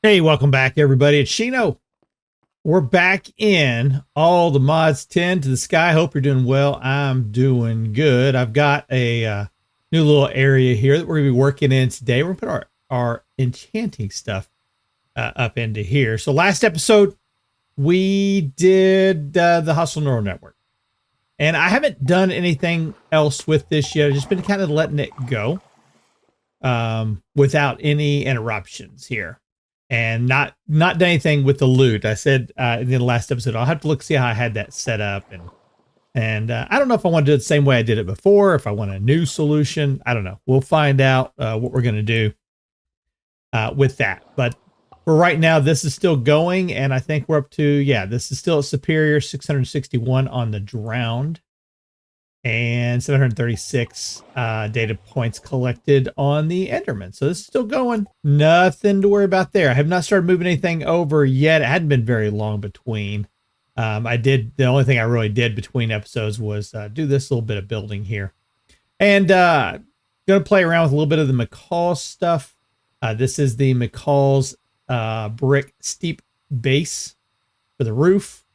Hey, welcome back, everybody. It's Shino. We're back in all the mods 10 to the sky. Hope you're doing well. I'm doing good. I've got a new little area here that we're going to be working in today. We're going to put our enchanting stuff up into here. So last episode, we did the Hustle Neural Network. And I haven't done anything else with this yet. I've just been kind of letting it go without any interruptions here. And not done anything with the loot. I said in the last episode, I'll have to look see how I had that set up, and I don't know if I want to do it the same way I did it before, if I want a new solution. I don't know. We'll find out what we're going to do with that. But for right now, this is still going, and I think we're up to, yeah, this is still a superior 661 on the drowned, and 736 data points collected on the Enderman. So this is still going. Nothing to worry about there. I have not started moving anything over yet. It hadn't been very long between. The only thing I really did between episodes was do this little bit of building here. And going to play around with a little bit of the McCall stuff. This is the McCall's brick steep base for the roof.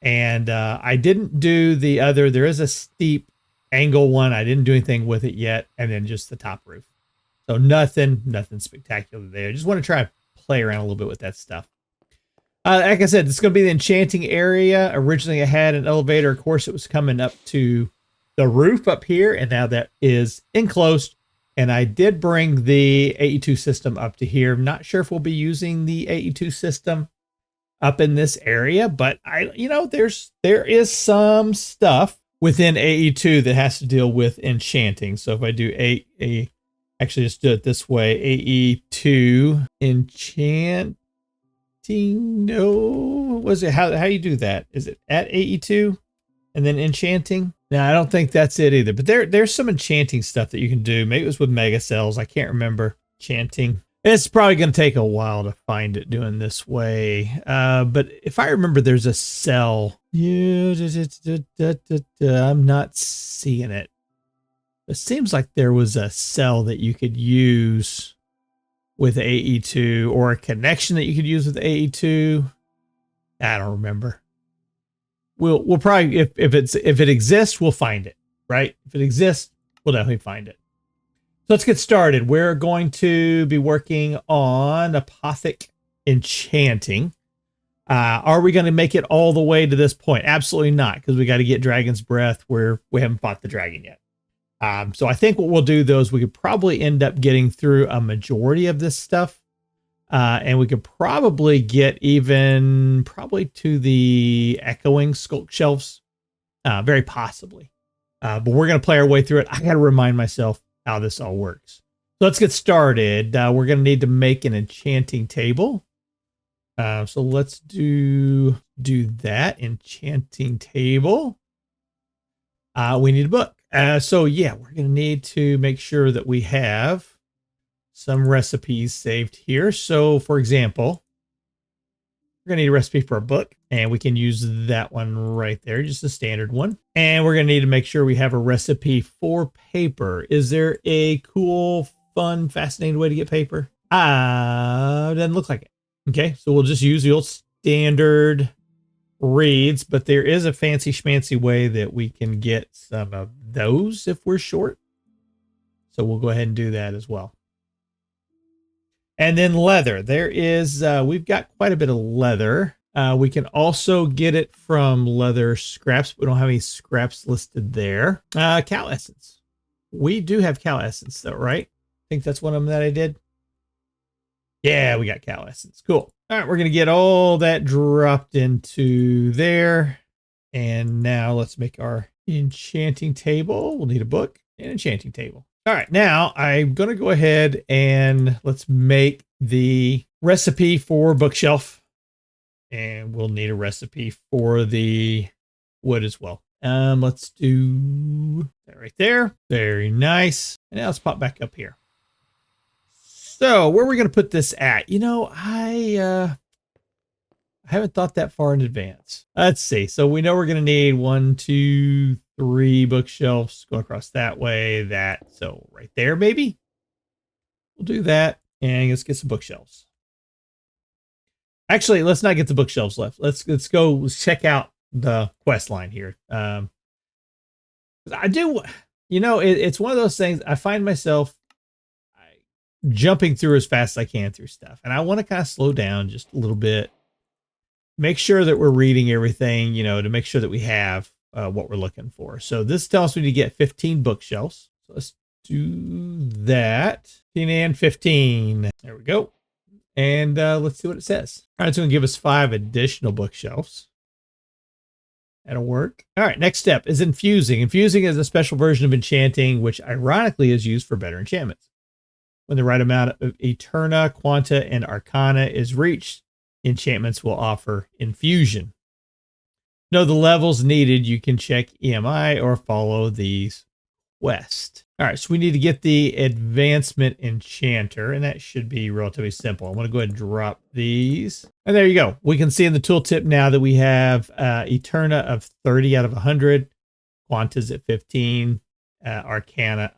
And I didn't do the other. There is a steep angle one. I didn't do anything with it yet. And then just the top roof. So nothing spectacular there. Just want to try to play around a little bit with that stuff. Like I said, it's going to be the enchanting area. Originally, I had an elevator. Of course, it was coming up to the roof up here. And now that is enclosed. And I did bring the AE2 system up to here. I'm not sure if we'll be using the AE2 system up in this area, but there is some stuff within AE2 that has to deal with enchanting. So if I do actually just do it this way, AE2 enchanting. No, was it how you do that? Is it at AE2 and then enchanting? No, I don't think that's it either. But there's some enchanting stuff that you can do. Maybe it was with mega cells. I can't remember. Enchanting. It's probably going to take a while to find it doing this way. But if I remember, there's a cell. I'm not seeing it. It seems like there was a cell that you could use with AE2 or a connection that you could use with AE2. I don't remember. We'll probably, if it exists, we'll find it, right? If it exists, we'll definitely find it. So let's get started. We're going to be working on Apotheosis Enchanting. Are we going to make it all the way to this point? Absolutely not, because we got to get Dragon's Breath where we haven't fought the dragon yet. So I think what we'll do, though, is we could probably end up getting through a majority of this stuff. And we could probably get probably to the Echoing Sculk Shelves. Very possibly. But we're going to play our way through it. I got to remind myself how this all works. So let's get started. We're going to need to make an enchanting table. So let's do that enchanting table. We need a book. So yeah, we're going to need to make sure that we have some recipes saved here. So for example, we're going to need a recipe for a book, and we can use that one right there, just a standard one. And we're going to need to make sure we have a recipe for paper. Is there a cool, fun, fascinating way to get paper? Doesn't look like it. Okay, so we'll just use the old standard reeds, but there is a fancy schmancy way that we can get some of those if we're short. So we'll go ahead and do that as well. And then leather. There is, we've got quite a bit of leather. We can also get it from leather scraps. We don't have any scraps listed there. Cow essence. We do have cow essence though, right? I think that's one of them that I did. Yeah, we got cow essence. Cool. All right, we're going to get all that dropped into there. And now let's make our enchanting table. We'll need a book and enchanting table. All right, now I'm going to go ahead and let's make the recipe for bookshelf. And we'll need a recipe for the wood as well. Let's do that right there. Very nice. And now let's pop back up here. So where are we going to put this at? You know, I haven't thought that far in advance. Let's see. So we know we're going to need 1, 2, 3 bookshelves going across that way. So right there, maybe we'll do that. And let's get some bookshelves. Actually, let's not get the bookshelves left. Let's go check out the quest line here. I do, it's one of those things. I find myself jumping through as fast as I can through stuff, and I want to kind of slow down just a little bit, make sure that we're reading everything, to make sure that we have what we're looking for. So this tells us we need to get 15 bookshelves. So let's do that. 15 and 15. There we go. And let's see what it says. All right, it's going to give us 5 additional bookshelves. That'll work. All right, next step is infusing. Infusing is a special version of enchanting, which ironically is used for better enchantments. When the right amount of Eterna, Quanta, and Arcana is reached, enchantments will offer infusion. Know the levels needed. You can check EMI or follow these quests. All right, so we need to get the advancement enchanter, and that should be relatively simple. I'm going to go ahead and drop these. And there you go. We can see in the tooltip now that we have Eterna of 30 out of 100. Quanta's at 15. Arcana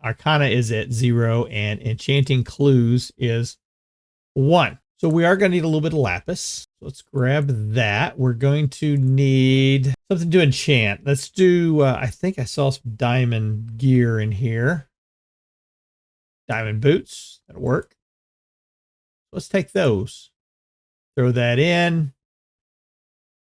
is at 0, and enchanting clues is 1. So we are going to need a little bit of lapis. So let's grab that. We're going to need something to enchant. Let's do, I think I saw some diamond gear in here. Diamond boots, that'll work. Let's take those. Throw that in.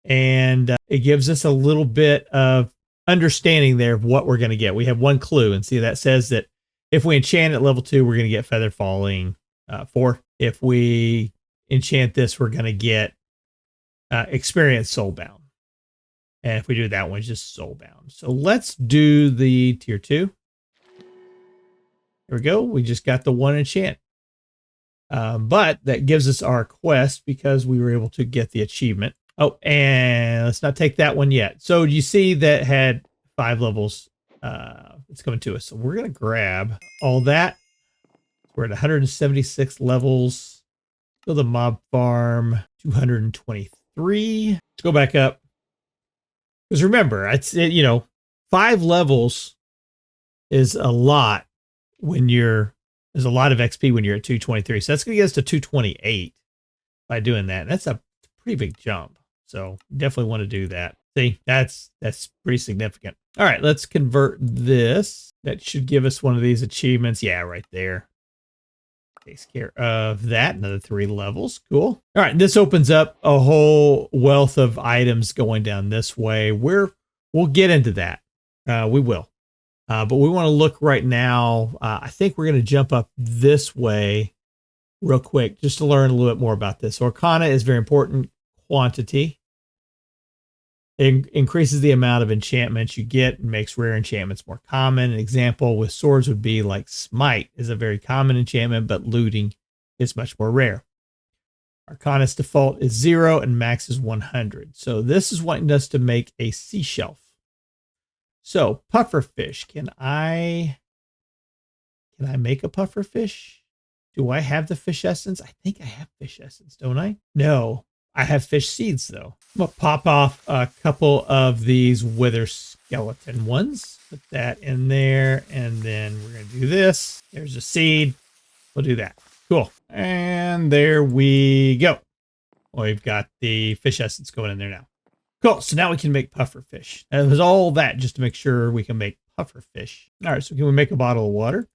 And it gives us a little bit of understanding there of what we're going to get. We have 1 clue, and see that says that if we enchant at level 2, we're going to get Feather Falling 4. If we enchant this, we're going to get Experience Soulbound. And if we do that one, it's just Soulbound. So let's do the tier 2. There we go. We just got the 1 enchant. But that gives us our quest because we were able to get the achievement. Oh, and let's not take that one yet. So you see that had 5 levels. It's coming to us. So we're going to grab all that. We're at 176 levels. Go to the mob farm, 223. Let's go back up. Because remember, 5 levels is a lot when there's a lot of XP when you're at 223. So that's going to get us to 228 by doing that. That's a pretty big jump. So definitely want to do that. See, that's pretty significant. All right, let's convert this. That should give us one of these achievements. Yeah, right there. Takes care of that. Another 3 levels. Cool. All right, this opens up a whole wealth of items going down this way. We'll get into that. We will. But we want to look right now. I think we're going to jump up this way real quick just to learn a little bit more about this. Arcana is very important. Quantity. It increases the amount of enchantments you get and makes rare enchantments more common. An example with swords would be like Smite is a very common enchantment, but looting is much more rare. Arcana's default is 0 and max is 100. So this is wanting us to make a sea shelf. So pufferfish, can I make a pufferfish? Do I have the fish essence? I think I have fish essence, don't I? No, I have fish seeds though. I'm gonna pop off a couple of these wither skeleton ones. Put that in there, and then we're gonna do this. There's a seed. We'll do that. Cool. And there we go. Well, we've got the fish essence going in there now. Cool. So now we can make pufferfish. And there's all that just to make sure we can make pufferfish. All right. So can we make a bottle of water?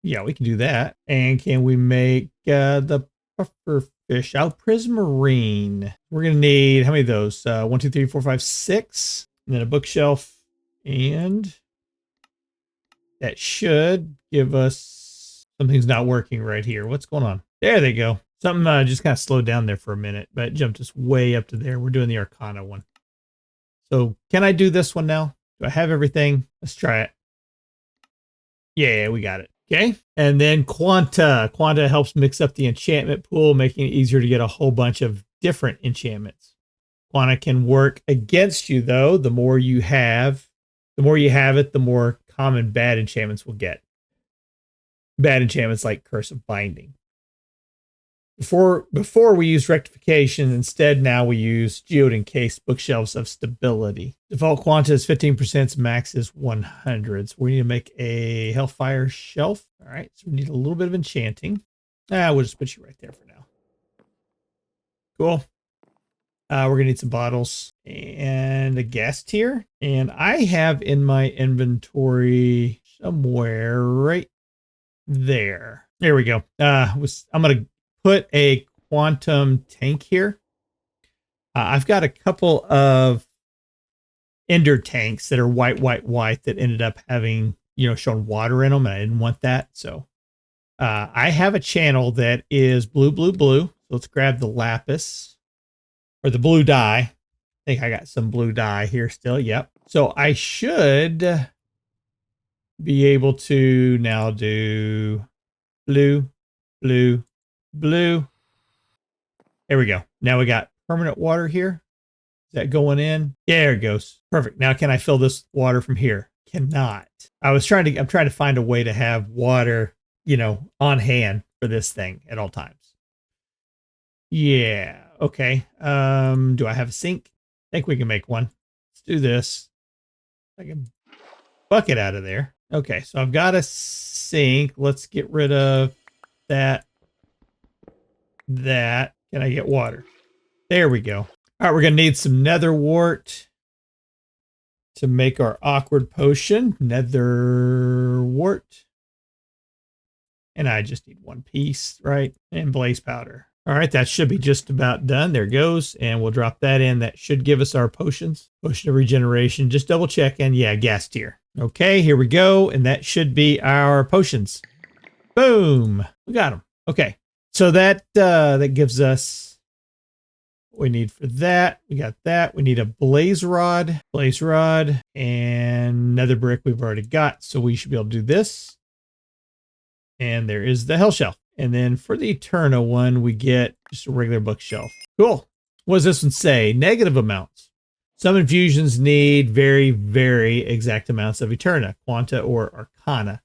Yeah, we can do that. And can we make the pufferfish out prismarine? We're going to need, how many of those? 1, 2, 3, 4, 5, 6. And then a bookshelf. And that should give us, something's not working right here. What's going on? There they go. Something just kind of slowed down there for a minute, but it jumped us way up to there. We're doing the Arcana one. So can I do this one now? Do I have everything? Let's try it. Yeah, we got it. Okay. And then Quanta. Quanta helps mix up the enchantment pool, making it easier to get a whole bunch of different enchantments. Quanta can work against you, though. The more you have it, the more common bad enchantments will get. Bad enchantments like Curse of Binding. Before we used rectification, instead now we use geode encased bookshelves of stability. Default quanta is 15%, max is 100. So we need to make a hellfire shelf. All right, so we need a little bit of enchanting. We'll just put you right there for now. Cool. We're gonna need some bottles and a gas tier. And I have in my inventory somewhere right there. There we go. I'm gonna put a quantum tank here. I've got a couple of ender tanks that are white that ended up having, showing water in them, and I didn't want that. So I have a channel that is blue. So let's grab the lapis or the blue dye. I think I got some blue dye here still. Yep. So I should be able to now do blue. There we go. Now we got permanent water here. Is that going in? Yeah, there it goes. Perfect. Now can I fill this water from here? Cannot. I'm trying to find a way to have water, on hand for this thing at all times. Yeah. Okay. Do I have a sink? I think we can make one. Let's do this. I can bucket out of there. Okay, so I've got a sink. Let's get rid of that. Can I get water? There we go. All right, we're going to need some nether wart to make our awkward potion. Nether wart. And I just need one piece, right? And blaze powder. All right, that should be just about done. There it goes. And we'll drop that in. That should give us our potions. Potion of regeneration. Just double check. And yeah, gas tier. Okay, here we go. And that should be our potions. Boom. We got them. Okay. So that gives us what we need for that. We got that. We need a blaze rod. And nether brick we've already got. So we should be able to do this. And there is the hell shelf. And then for the Eterna one, we get just a regular bookshelf. Cool. What does this one say? Negative amounts. Some infusions need very, very exact amounts of Eterna, Quanta, or Arcana.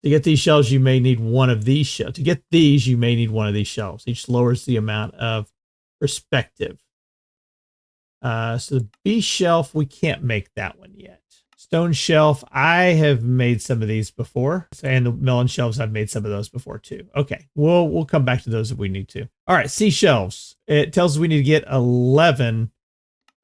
To get these shelves, you may need one of these shelves. To get these, you may need one of these shelves. Each lowers the amount of perspective. So the B shelf, we can't make that one yet. Stone shelf, I have made some of these before. And the melon shelves, I've made some of those before too. Okay, we'll come back to those if we need to. All right, sea shelves. It tells us we need to get 11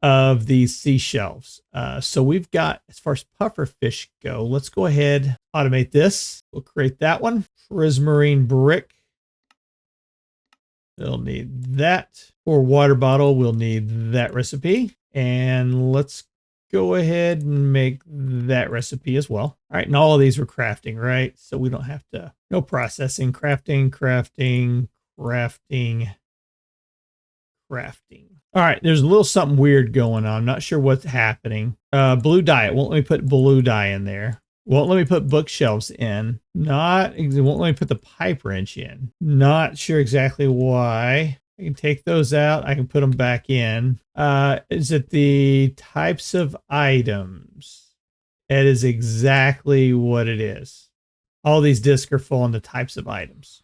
of these sea shelves. So we've got, as far as pufferfish go, let's go ahead, automate this. We'll create that one. Prismarine brick. We'll need that. For water bottle, we'll need that recipe. And let's go ahead and make that recipe as well. All right, and all of these were crafting, right? So we don't have to, no processing, crafting. All right, there's a little something weird going on. I'm not sure what's happening. Blue dye, it won't let me put blue dye in there. Won't let me put bookshelves in. It won't let me put the pipe wrench in. Not sure exactly why. I can take those out. I can put them back in. Is it the types of items? It is exactly what it is. All these discs are full on the types of items.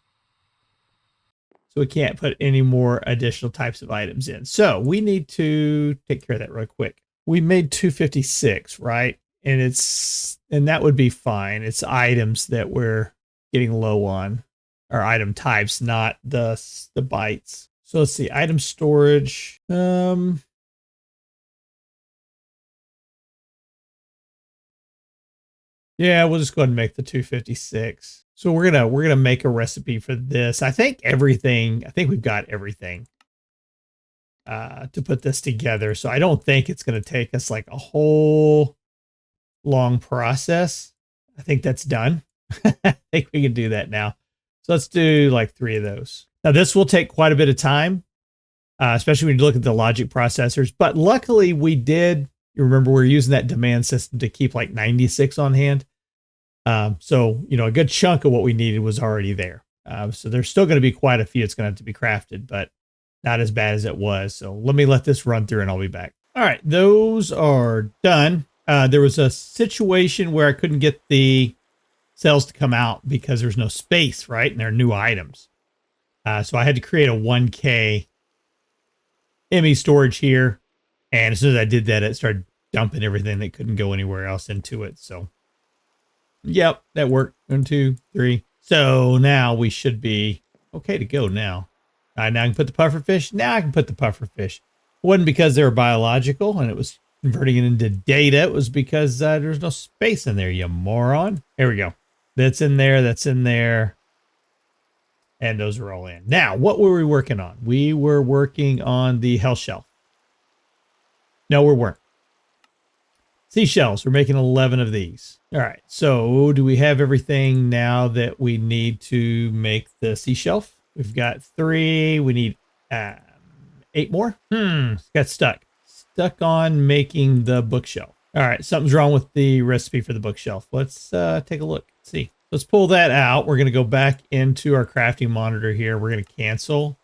So we can't put any more additional types of items in. So we need to take care of that real quick. We made 256, right? And that would be fine. It's items that we're getting low on, or item types, not the bytes. So let's see, item storage. Yeah, we'll just go ahead and make the 256. So we're gonna make a recipe for this. I think we've got everything to put this together. So I don't think it's gonna take us like a whole long process. I think that's done. I think we can do that now. So let's do like 3 of those. Now this will take quite a bit of time, especially when you look at the logic processors. But luckily we did. You remember we're using that demand system to keep like 96 on hand. So, a good chunk of what we needed was already there. So there's still going to be quite a few. It's going to have to be crafted, but not as bad as it was. So let this run through and I'll be back. All right. Those are done. There was a situation where I couldn't get the cells to come out because there's no space, right? And they're new items. So I had to create a 1K ME storage here. And as soon as I did that, it started dumping everything that couldn't go anywhere else into it. So, yep, that worked. 1, 2, 3. So now we should be okay to go now. Now I can put the pufferfish. Now I can put the pufferfish. wasn't because they were biological and it was converting it into data. It was because there's no space in there, you moron. There we go. That's in there. That's in there. And those are all in. Now, what were we working on? We were working on the health shelf. No, we weren't. Seashells. We're making 11 of these. All right. So do we have everything now that we need to make the sea shelf? We've got 3. We need 8 more. Got stuck. Stuck on making the bookshelf. All right. Something's wrong with the recipe for the bookshelf. Let's take a look. Let's see. Let's pull that out. We're going to go back into our crafting monitor here. We're going to cancel.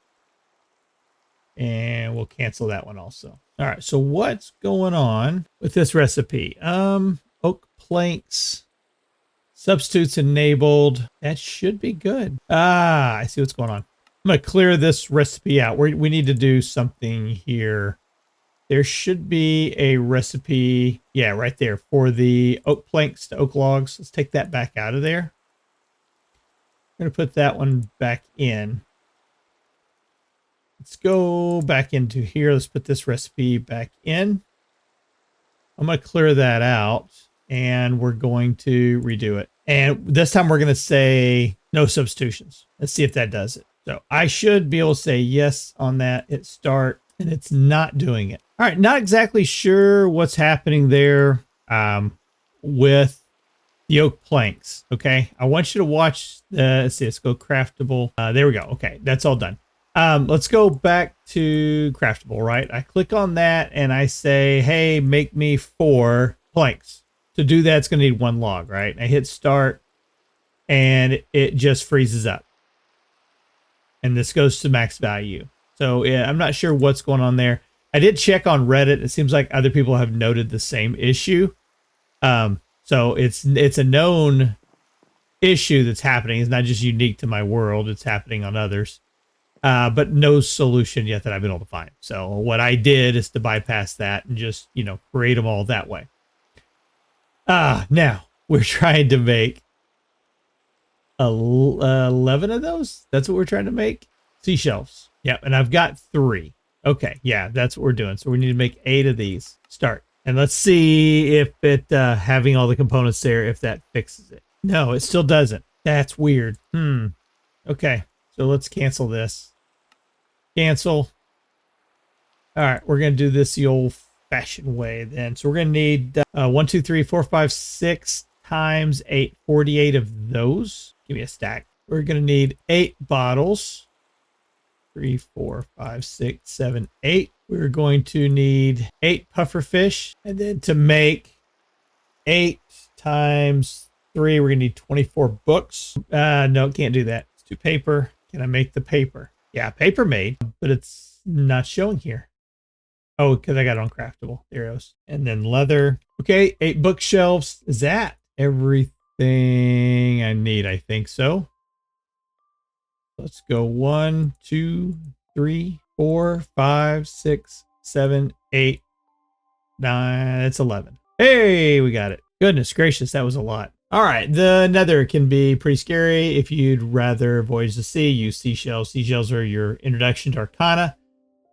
And we'll cancel that one also. All right, so what's going on with this recipe? Oak planks, substitutes enabled. That should be good. Ah, I see what's going on. I'm going to clear this recipe out. We need to do something here. There should be a recipe, yeah, right there for the oak planks to oak logs. Let's take that back out of there. I'm going to put that one back in. Let's go back into here. Let's put this recipe back in. I'm going to clear that out and we're going to redo it. And this time we're going to say no substitutions. Let's see if that does it. So I should be able to say yes on that. Hit start and it's not doing it. All right. Not exactly sure what's happening there with the oak planks. Okay. I want you to watch let's see. Let's go craftable. There we go. Okay. That's all done. Let's go back to craftable, right? I click on that and I say, hey, make me 4 planks. To do that, it's going to need 1 log, right? I hit start and it just freezes up. And this goes to max value. So yeah, I'm not sure what's going on there. I did check on Reddit. It seems like other people have noted the same issue. So it's a known issue that's happening. It's not just unique to my world. It's happening on others. But no solution yet that I've been able to find. So what I did is to bypass that and just, create them all that way. Now we're trying to make 11 of those. That's what we're trying to make. Seashells. Yep. And I've got 3. Okay. Yeah, that's what we're doing. So we need to make 8 of these. Start. And let's see if it, having all the components there, if that fixes it. No, it still doesn't. That's weird. Okay. So let's cancel this. Cancel. All right, we're going to do this the old-fashioned way then. So we're going to need 1, 2, 3, 4, 5, 6 times 8, 48 of those. Give me a stack. We're going to need 8 bottles. 3, 4, 5, 6, 7, 8. We're going to need 8 puffer fish. And then to make 8 times 3, we're going to need 24 books. No, can't do that. Let's do paper. Can I make the paper? Yeah, paper made, but it's not showing here. Oh, because I got it on craftable. There it goes. And then leather. Okay, 8 bookshelves. Is that everything I need? I think so. Let's go 1, 2, 3, 4, 5, 6, 7, 8, 9. That's 11. Hey, we got it. Goodness gracious, that was a lot. All right, the nether can be pretty scary. If you'd rather voyage the sea, use seashells. Seashells are your introduction to Arcana.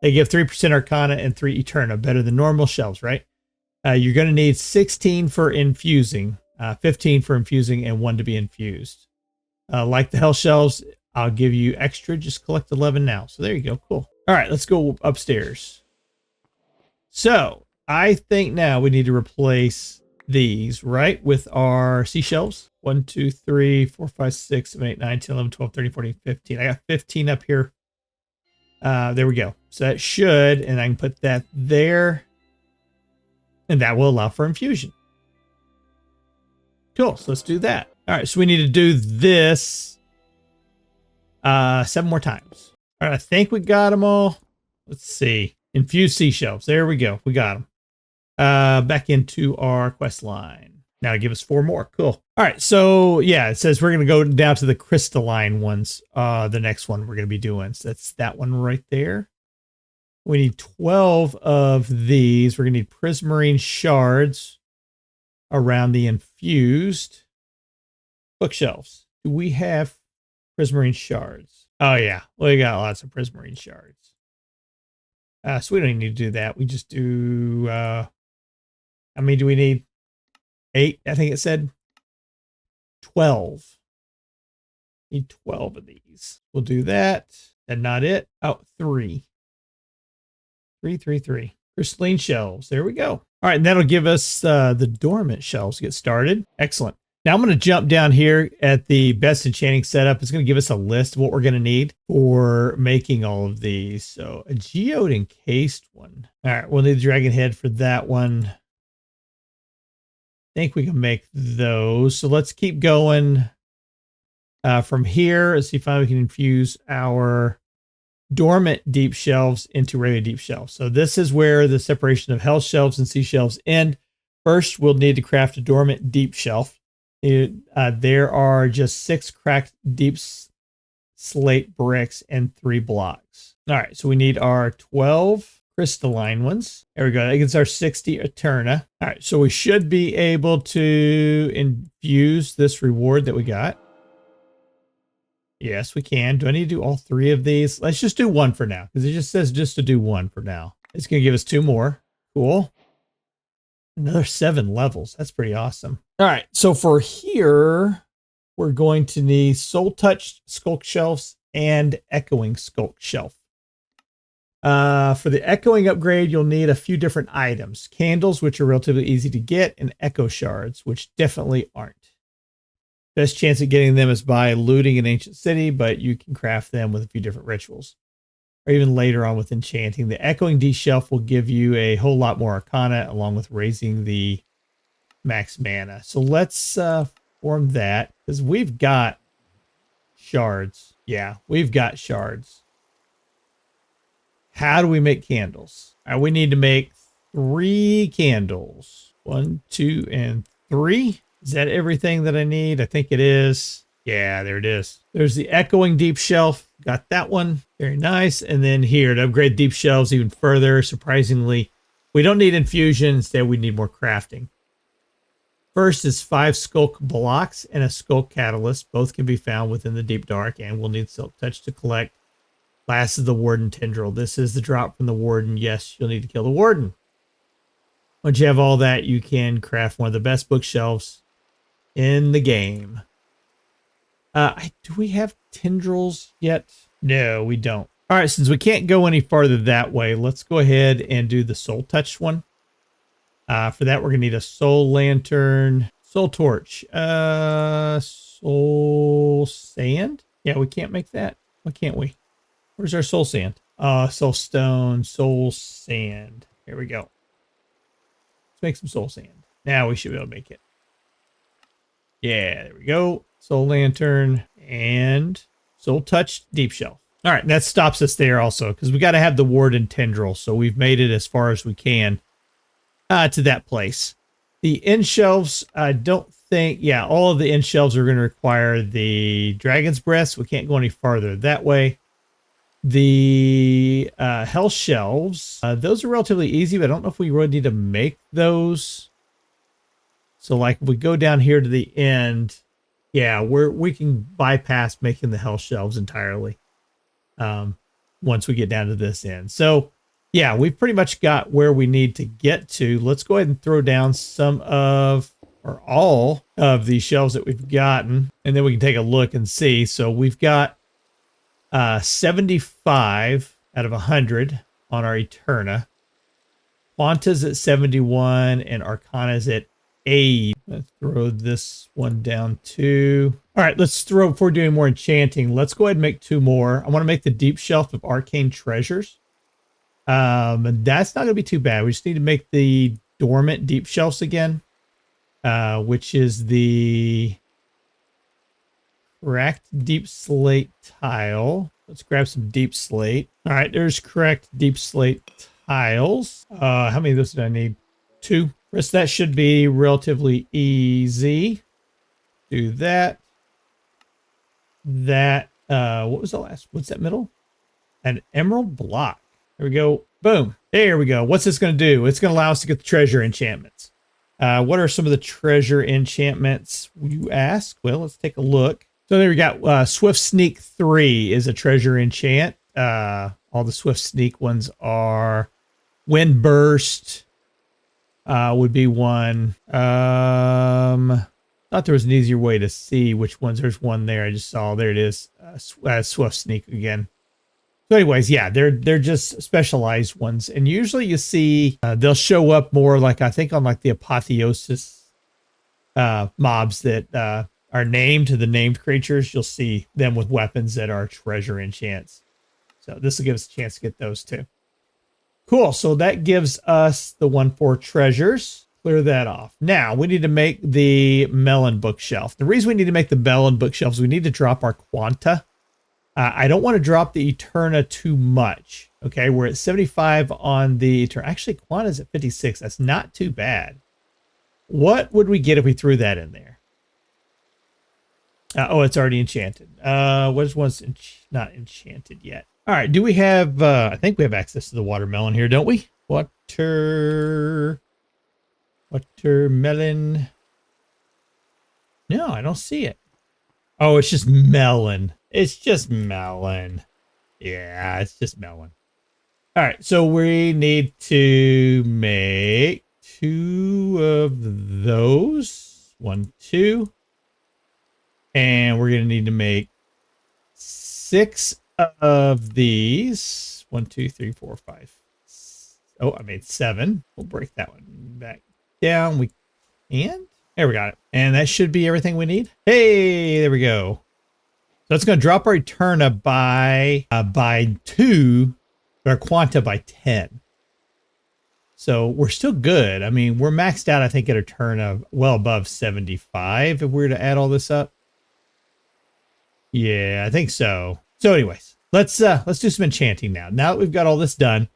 They give 3% Arcana and 3 Eterna, better than normal shells, right? You're going to need 16 for infusing, 15 for infusing, and 1 to be infused. Like the hell shells, I'll give you extra. Just collect 11 now. So there you go. Cool. All right, let's go upstairs. So I think now we need to replace these, right, with our seashells. 1, 2, 3, 4, 5, 6, 7, 8, 9, 10, 11, 12, 13, 14, 15. I got 15 up here. There we go. So that should, and I can put that there. And that will allow for infusion. Cool. So let's do that. All right. So we need to do this 7 more times. All right. I think we got them all. Let's see. Infuse seashells. There we go. We got them. Back into our quest line. Now give us 4 more. Cool. All right. So yeah, it says we're going to go down to the crystalline ones. The next one we're going to be doing. So that's that one right there. We need 12 of these. We're going to need prismarine shards around the infused bookshelves. Do we have prismarine shards? Oh yeah. We got lots of prismarine shards. So we don't even need to do that. We just do, how many do we need? 8, I think it said. 12. Need 12 of these. We'll do that. And not it. Oh, 3. 3, 3, 3. Crystalline shelves. There we go. All right, and that'll give us the dormant shelves to get started. Excellent. Now I'm going to jump down here at the best enchanting setup. It's going to give us a list of what we're going to need for making all of these. So a geode encased one. All right, we'll need the dragon head for that one. I think we can make those. So let's keep going from here. Let's see if we can infuse our dormant deep shelves into regular deep shelves. So this is where the separation of hell shelves and sea shelves end. First, we'll need to craft a dormant deep shelf. There are just 6 cracked deep slate bricks and 3 blocks. All right, so we need our 12 crystalline ones. There we go. That gets our 60 Eterna. All right, so we should be able to infuse this reward that we got. Yes, we can. Do I need to do all 3 of these? Let's just do 1 for now, because it just says just to do 1 for now. It's going to give us 2 more. Cool. Another 7 levels. That's pretty awesome. All right, so for here, we're going to need Soul Touched Skulk Shelves and Echoing Skulk Shelf. For the Echoing upgrade, you'll need a few different items. Candles, which are relatively easy to get, and Echo Shards, which definitely aren't. Best chance of getting them is by looting an ancient city, but you can craft them with a few different rituals. Or even later on with enchanting. The Echoing D shelf will give you a whole lot more arcana along with raising the max mana. So let's form that because we've got shards. Yeah, we've got shards. How do we make candles? All right, we need to make 3 candles. 1, 2, and 3. Is that everything that I need? I think it is. Yeah, there it is. There's the Echoing Deep Shelf. Got that one. Very nice. And then here to upgrade deep shelves even further, surprisingly, we don't need infusion. Instead, we need more crafting. First is 5 skulk blocks and a skulk catalyst. Both can be found within the deep dark, and we'll need Silk Touch to collect. Last is the Warden Tendril. This is the drop from the Warden. Yes, you'll need to kill the Warden. Once you have all that, you can craft one of the best bookshelves in the game. Do we have tendrils yet? No, we don't. All right, since we can't go any farther that way, let's go ahead and do the Soul Touch one. For that, we're going to need a Soul Lantern, Soul Torch, Soul Sand. Yeah, we can't make that. Why can't we? Where's our Soul Sand? Soul Stone, Soul Sand. Here we go. Let's make some Soul Sand. Now we should be able to make it. Yeah, there we go. Soul Lantern and Soul Touch Deep Shelf. All right, that stops us there also because we got to have the Warden Tendril. So we've made it as far as we can to that place. The end shelves, I don't think, yeah, all of the end shelves are going to require the Dragon's Breath. So we can't go any farther that way. The Hell shelves, those are relatively easy, but I don't know if we really need to make those. So like if we go down here to the end, yeah, we can bypass making the hell shelves entirely once we get down to this end. So yeah, we've pretty much got where we need to get to. Let's go ahead and throw down some of, or all of these shelves that we've gotten, and then we can take a look and see. So we've got 75 out of 100 on our Eterna. Quanta's at 71 and Arcana's at 8. Let's throw this one down too. All right, let's throw, before doing more enchanting, let's go ahead and make 2 more. I want to make the Deep Shelf of Arcane Treasures. And that's not going to be too bad. We just need to make the dormant deep shelves again, which is the cracked deep slate tile. Let's grab some deep slate. All right, there's cracked deep slate tiles. How many of those did I need? 2. Rest that should be relatively easy. Do that. That, what was the last? What's that middle? An emerald block. There we go. Boom. There we go. What's this going to do? It's going to allow us to get the treasure enchantments. What are some of the treasure enchantments, you ask? Well, let's take a look. So there we got Swift Sneak 3 is a treasure enchant. I All the swift sneak ones are wind burst would be one. Thought there was an easier way to see which ones. There's one there. I just saw. There it is. Swift sneak again. So anyways, yeah, they're just specialized ones. And usually you see they'll show up more like, I think, on like the Apotheosis mobs that are named to the named creatures. You'll see them with weapons that are treasure enchants. So this will give us a chance to get those too. Cool. So that gives us the 1-4 treasures. Clear that off. Now we need to make the melon bookshelf. The reason we need to make the melon bookshelf is we need to drop our quanta. I don't want to drop the Eterna too much. Okay, we're at 75 on the Eterna. Actually, quanta's at 56. That's not too bad. What would we get if we threw that in there? Oh, it's already enchanted. What one's not enchanted yet? All right, do we have, I think we have access to the watermelon here, don't we? Watermelon. No, I don't see it. Oh, it's just melon. It's just melon. Yeah, it's just melon. All right, so we need to make 2 of those. 1, 2. And we're going to need to make 6 of these. 1, 2, 3, 4, 5. Oh, I made 7. We'll break that one back down. We can. There, we got it. And that should be everything we need. Hey, there we go. So it's going to drop our Eterna by 2, but our Quanta by 10. So we're still good. I mean, we're maxed out, I think, at Eterna well above 75 if we were to add all this up. Yeah, I think so. So anyways, let's do some enchanting now. Now that we've got all this done,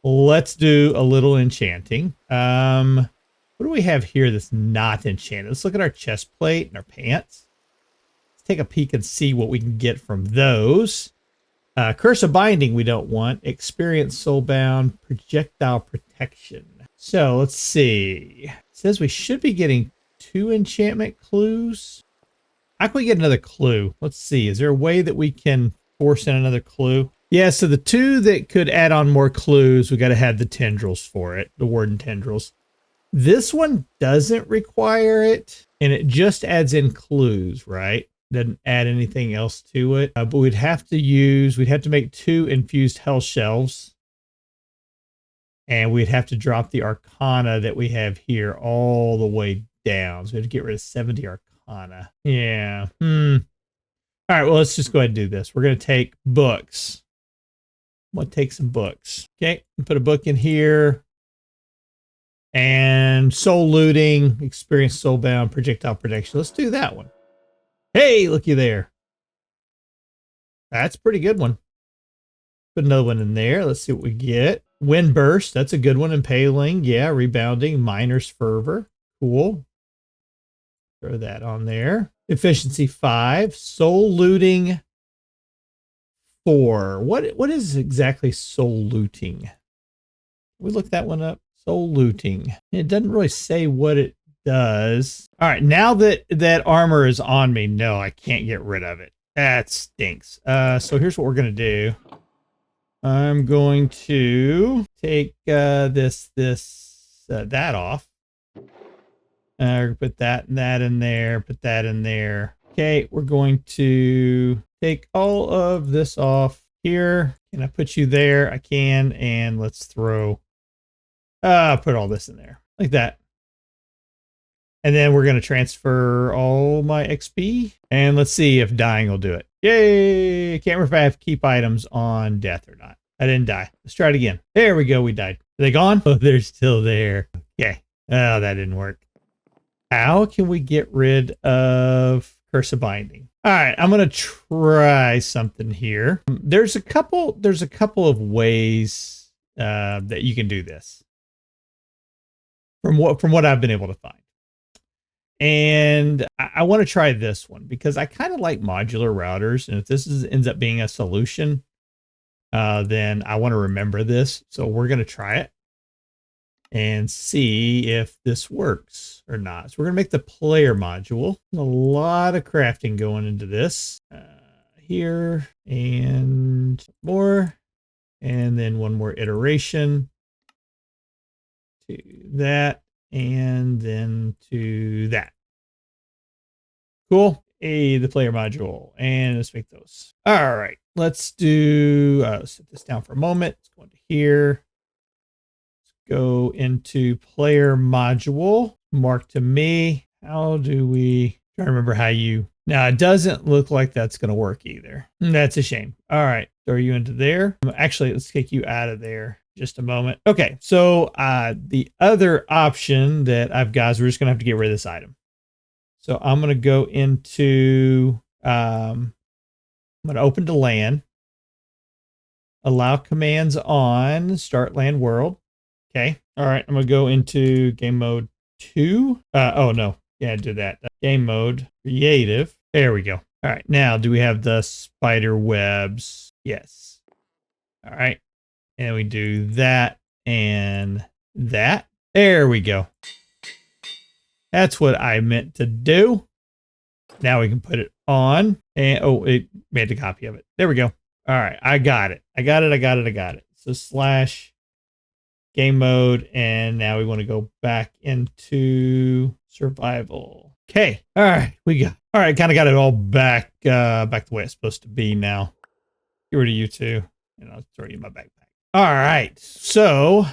let's do a little enchanting. What do we have here that's not enchanted? Let's look at our chest plate and our pants. Let's take a peek and see what we can get from those. Curse of Binding we don't want. Experience Soulbound. Projectile Protection. So let's see. It says we should be getting 2 enchantment clues. How can we get another clue? Let's see. Is there a way that we can force in another clue? Yeah, so the 2 that could add on more clues, we got to have the tendrils for it. The Warden tendrils. This one doesn't require it, and it just adds in clues, right? Doesn't add anything else to it. But we'd have to make 2 infused hell shelves. And we'd have to drop the arcana that we have here all the way down. So we have to get rid of 70 arcana. Yeah. All right, well, let's just go ahead and do this. We're going to take books. I'm going to take some books. Okay, put a book in here. And soul looting, experience soulbound, projectile protection. Let's do that one. Hey, looky there. That's a pretty good one. Put another one in there. Let's see what we get. Wind burst. That's a good one. Impaling. Yeah. Rebounding. Miner's fervor. Cool. Throw that on there. Efficiency 5. Soul looting 4. What is exactly soul looting? Can we look that one up? Soul looting. It doesn't really say what it does. All right, now that armor is on me, no, I can't get rid of it. That stinks. So here's what we're gonna do. I'm going to take that off. Put that in there. Put that in there. Okay, we're going to take all of this off here. Can I put you there? I can, and let's throw. Put all this in there like that. And then we're going to transfer all my XP. And let's see if dying will do it. Yay! Can't remember if I have keep items on death or not. I didn't die. Let's try it again. There we go. We died. Are they gone? Oh, they're still there. Okay. Oh, that didn't work. How can we get rid of Curse of Binding? All right. I'm going to try something here. There's a couple of ways that you can do this. From what I've been able to find. And I want to try this one because I kind of like modular routers. And if this ends up being a solution, then I want to remember this. So we're going to try it and see if this works or not. So we're going to make the player module. A lot of crafting going into this here and more. And then one more iteration to that, and then to that. Cool. The player module. And let's make those. All right. Let's do, set this down for a moment. Let's go into here. Let's go into player module. Mark to me. How do we, try to remember how you, now it doesn't look like that's going to work either. That's a shame. All right. Throw you into there. Actually, let's kick you out of there. Just a moment. Okay. So the other option that I've got is we're just going to have to get rid of this item. So I'm going to go into, I'm going to open to LAN, allow commands on, start LAN world. Okay. All right. I'm going to go into game mode 2. Oh, no. Yeah, do that. Game mode, creative. There we go. All right. Now, do we have the spider webs? Yes. All right. And we do that and that. There we go. That's what I meant to do. Now we can put it on. And oh, it made a copy of it. There we go. All right. I got it. I got it. So slash game mode. And now we want to go back into survival. Okay. All right. All right. Kind of got it all back the way it's supposed to be now. Get rid of you two. And I'll throw you in my backpack. All right. So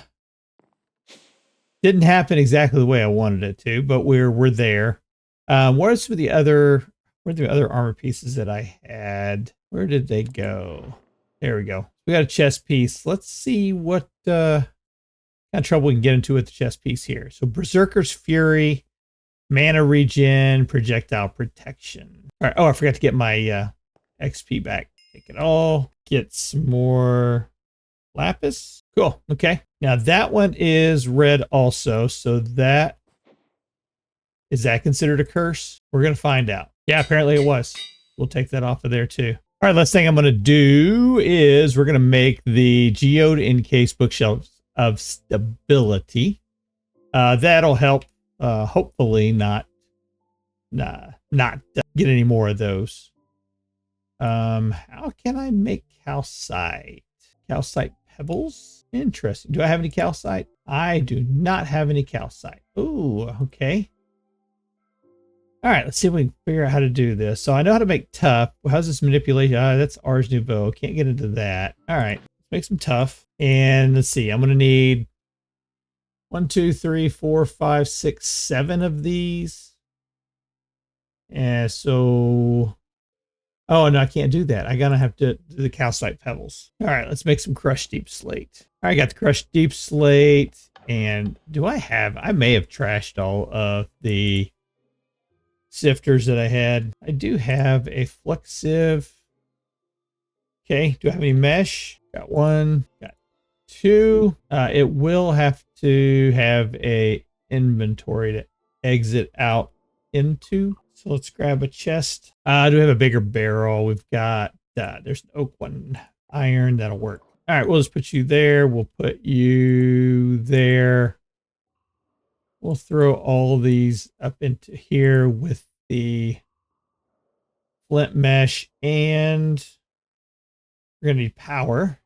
didn't happen exactly the way I wanted it to, but we're there. What are some of the other armor pieces that I had? Where did they go? There we go. We got a chest piece. Let's see what kind of trouble we can get into with the chest piece here. So Berserker's Fury, mana regen, projectile protection. All right. Oh, I forgot to get my XP back. Take it all. Get some more lapis. Cool. Okay. Now that one is red also. So that, is that considered a curse? We're going to find out. Yeah, apparently it was. We'll take that off of there too. All right. Last thing I'm going to do is we're going to make the geode encase bookshelves of stability. That'll help, hopefully not get any more of those. How can I make calcite? Calcite pebbles? Interesting. Do I have any calcite? I do not have any calcite. Ooh, okay. All right, let's see if we can figure out how to do this. So I know how to make tough. Well, how's this manipulation? That's Ars Nouveau. Can't get into that. All right, let's make some tough. And let's see, I'm going to need 1, 2, 3, 4, 5, 6, 7 of these. And so, oh, no, I can't do that. I gotta have to do the calcite pebbles. All right, let's make some crushed deep slate. All right, I got the crushed deep slate. And I may have trashed all of the sifters that I had. I do have a flexive. Okay, do I have any mesh? Got 1, got 2. It will have to have a inventory to exit out into. So let's grab a chest. Do we have a bigger barrel? We've got, there's an oak one, iron, that'll work. All right, we'll just put you there. We'll put you there. We'll throw all these up into here with the flint mesh, and we're going to need power.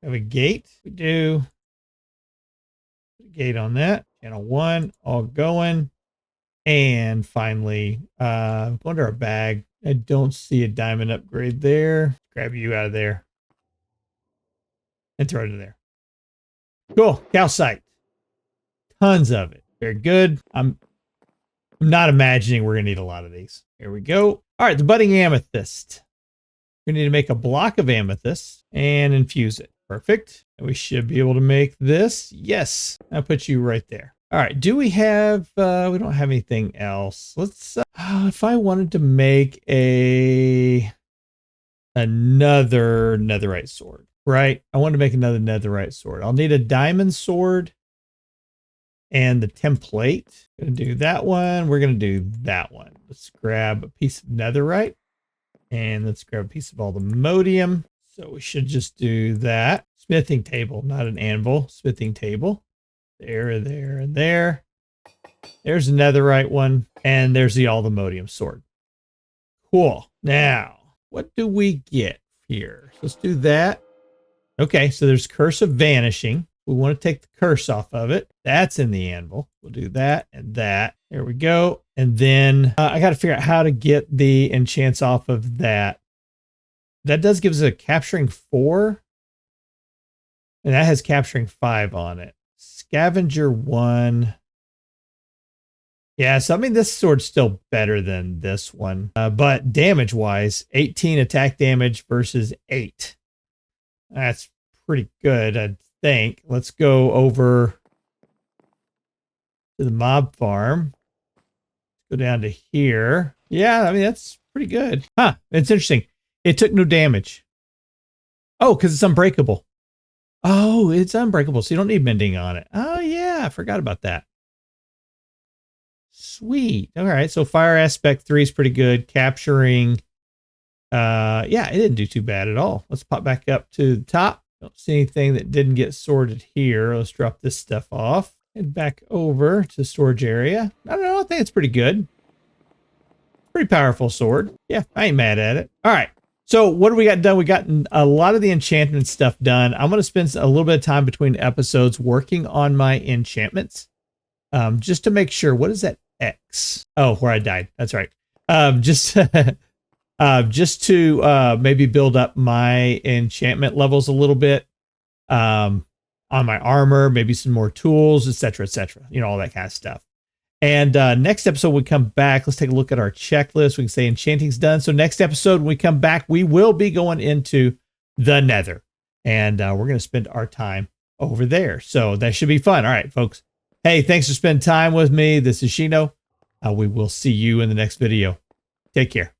We have a gate. We do. Put a gate on that. Channel 1, all going. And finally, go under our bag. I don't see a diamond upgrade there. Grab you out of there and throw it in there. Cool. Calcite. Tons of it. Very good. I'm not imagining we're going to need a lot of these. Here we go. All right, the budding amethyst. We need to make a block of amethyst and infuse it. Perfect. And we should be able to make this. Yes. I'll put you right there. All right. Do we have, we don't have anything else. Let's, if I wanted to make another netherite sword, right? I want to make another netherite sword. I'll need a diamond sword and the template. Gonna do that one. We're going to do that one. Let's grab a piece of netherite and let's grab a piece of all the modium. So we should just do that. Smithing table, not an anvil. Smithing table. There, there, and there. There's a netherite one. And there's the all-the-modium sword. Cool. Now, what do we get here? So let's do that. Okay, so there's Curse of Vanishing. We want to take the curse off of it. That's in the anvil. We'll do that and that. There we go. And then I got to figure out how to get the enchants off of that. That does give us a capturing 4. And that has capturing 5 on it. Scavenger 1. Yeah, so I mean, this sword's still better than this one. But damage-wise, 18 attack damage versus 8. That's pretty good, I think. Let's go over to the mob farm. Go down to here. Yeah, I mean, that's pretty good. Huh, it's interesting. It took no damage. Oh, because it's unbreakable. Oh, it's unbreakable, so you don't need mending on it. Oh, yeah, I forgot about that. Sweet. All right, so fire aspect 3 is pretty good. Capturing, yeah, it didn't do too bad at all. Let's pop back up to the top. Don't see anything that didn't get sorted here. Let's drop this stuff off. Head back over to the storage area. I don't know, I think it's pretty good. Pretty powerful sword. Yeah, I ain't mad at it. All right. So what do we got done? We got a lot of the enchantment stuff done. I'm going to spend a little bit of time between episodes working on my enchantments. Just to make sure, what is that X? Oh, where I died. That's right. Just to maybe build up my enchantment levels a little bit. On my armor, maybe some more tools, etc., etc. You know, all that kind of stuff. And next episode, we come back. Let's take a look at our checklist. We can say enchanting's done. So next episode, when we come back, we will be going into the Nether. And we're going to spend our time over there. So that should be fun. All right, folks. Hey, thanks for spending time with me. This is Shino. We will see you in the next video. Take care.